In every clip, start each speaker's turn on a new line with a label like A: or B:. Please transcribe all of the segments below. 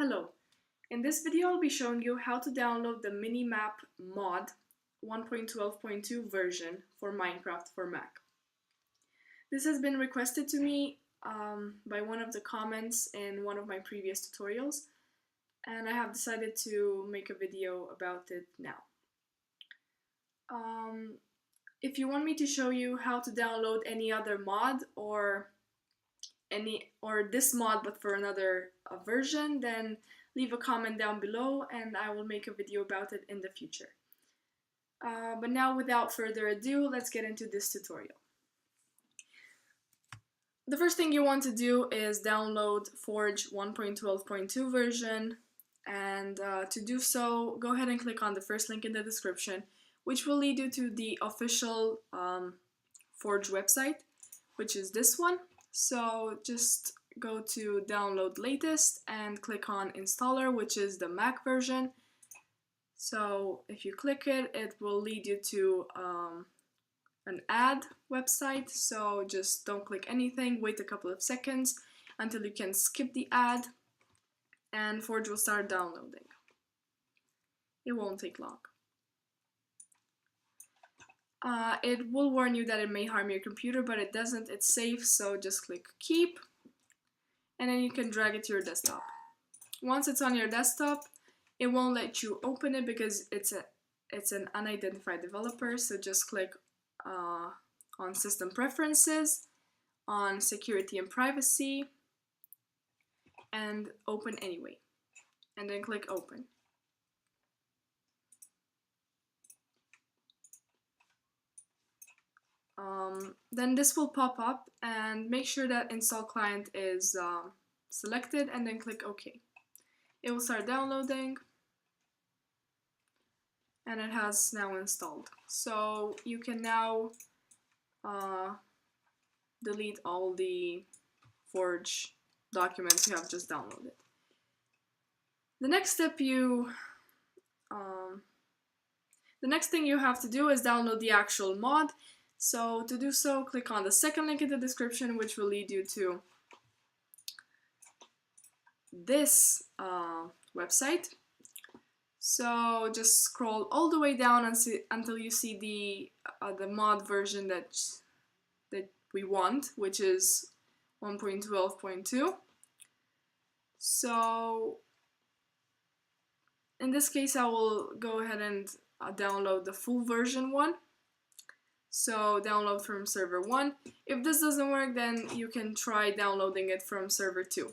A: Hello, in this video I'll be showing you how to download the Minimap mod 1.12.2 version for Minecraft for Mac. This has been requested to me by one of the comments in one of my previous tutorials, and I have decided to make a video about it now. If you want me to show you how to download any other mod or this mod but for another version, then leave a comment down below and I will make a video about it in the future. But now, without further ado, let's get into this tutorial. The first thing you want to do is download Forge 1.12.2 version, and to do so, go ahead and click on the first link in the description, which will lead you to the official Forge website, which is this one. So just go to download latest and click on installer, which is the Mac version. So if you click it, it will lead you to an ad website. So just don't click anything, wait a couple of seconds until you can skip the ad and Forge will start downloading. It won't take long. It will warn you that it may harm your computer, but it doesn't, it's safe, so just click keep, and then you can drag it to your desktop. Once it's on your desktop, it won't let you open it because it's an unidentified developer, so just click on System Preferences, on Security and Privacy, and Open Anyway, and then click Open. Then this will pop up, and make sure that Install Client is selected, and then click OK. It will start downloading, and it has now installed. So you can now delete all the Forge documents you have just downloaded. The next thing you have to do is download the actual mod. So to do so, click on the second link in the description, which will lead you to this website. So just scroll all the way down until you see the mod version that we want, which is 1.12.2. So in this case, I will go ahead and download the full version one. So download from server 1. If this doesn't work, then you can try downloading it from server 2.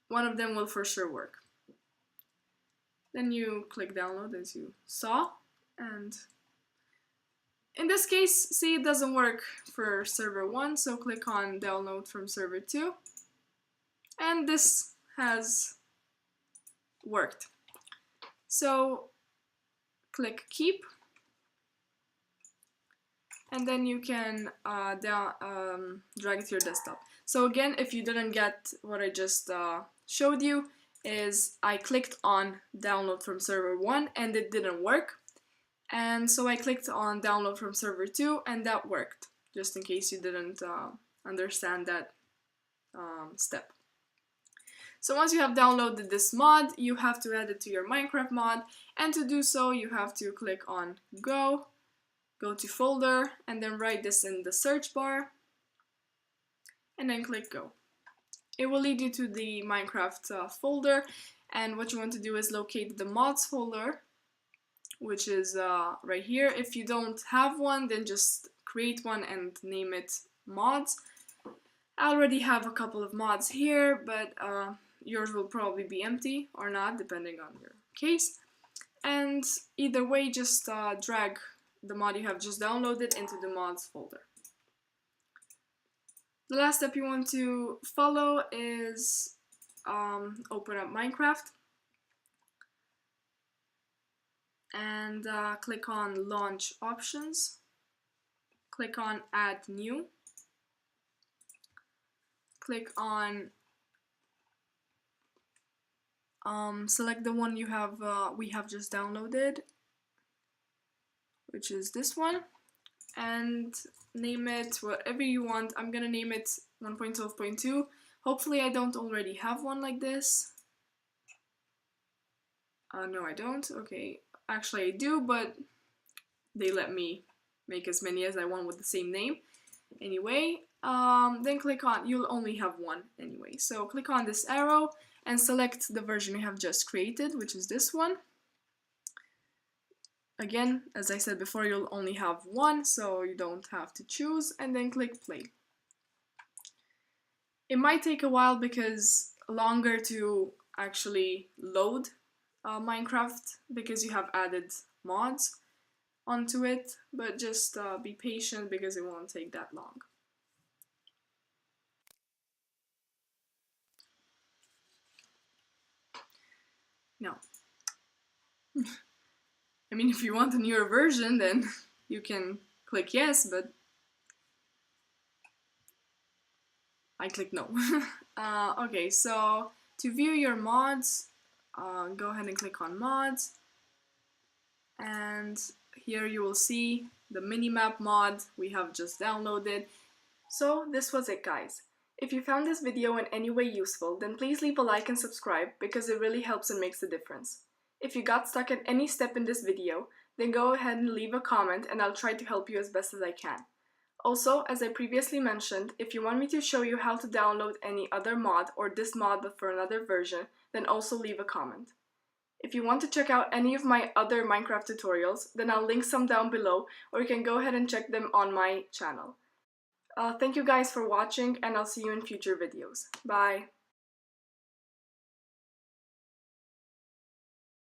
A: One of them will for sure work. Then you click download, as you saw, and in this case, see, it doesn't work for server 1, so click on download from server 2, and this has worked. So click keep, and then you can drag it to your desktop. So again, if you didn't get what I just showed you, is I clicked on download from server 1 and it didn't work. And so I clicked on download from server 2 and that worked, just in case you didn't understand that step. So once you have downloaded this mod, you have to add it to your Minecraft mod, and to do so you have to click on go to folder, and then write this in the search bar, and then click go. It will lead you to the Minecraft folder, and what you want to do is locate the mods folder, which is right here. If you don't have one, then just create one and name it mods. I already have a couple of mods here, but yours will probably be empty or not, depending on your case. And either way, just drag the mod you have just downloaded into the mods folder. The last step you want to follow is open up Minecraft and click on Launch Options. Click on Add New. Click on select the one we have just downloaded, which is this one, and name it whatever you want. I'm gonna name it 1.12.2. Hopefully I don't already have one like this. No, I don't. Okay, actually I do, but they let me make as many as I want with the same name. Anyway, then click on, you'll only have one anyway. So click on this arrow and select the version you have just created, which is this one. Again, as I said before, you'll only have one, so you don't have to choose, and then click play. It might take a while because longer to actually load Minecraft because you have added mods onto it, but just be patient because it won't take that long. No. I mean, if you want a newer version, then you can click yes, but I click no. Okay, so to view your mods, go ahead and click on mods, and here you will see the Minimap mod we have just downloaded. So this was it, guys. If you found this video in any way useful, then please leave a like and subscribe because it really helps and makes a difference. If you got stuck at any step in this video, then go ahead and leave a comment and I'll try to help you as best as I can. Also, as I previously mentioned, if you want me to show you how to download any other mod or this mod but for another version, then also leave a comment. If you want to check out any of my other Minecraft tutorials, then I'll link some down below, or you can go ahead and check them on my channel. Thank you guys for watching, and I'll see you in future videos. Bye!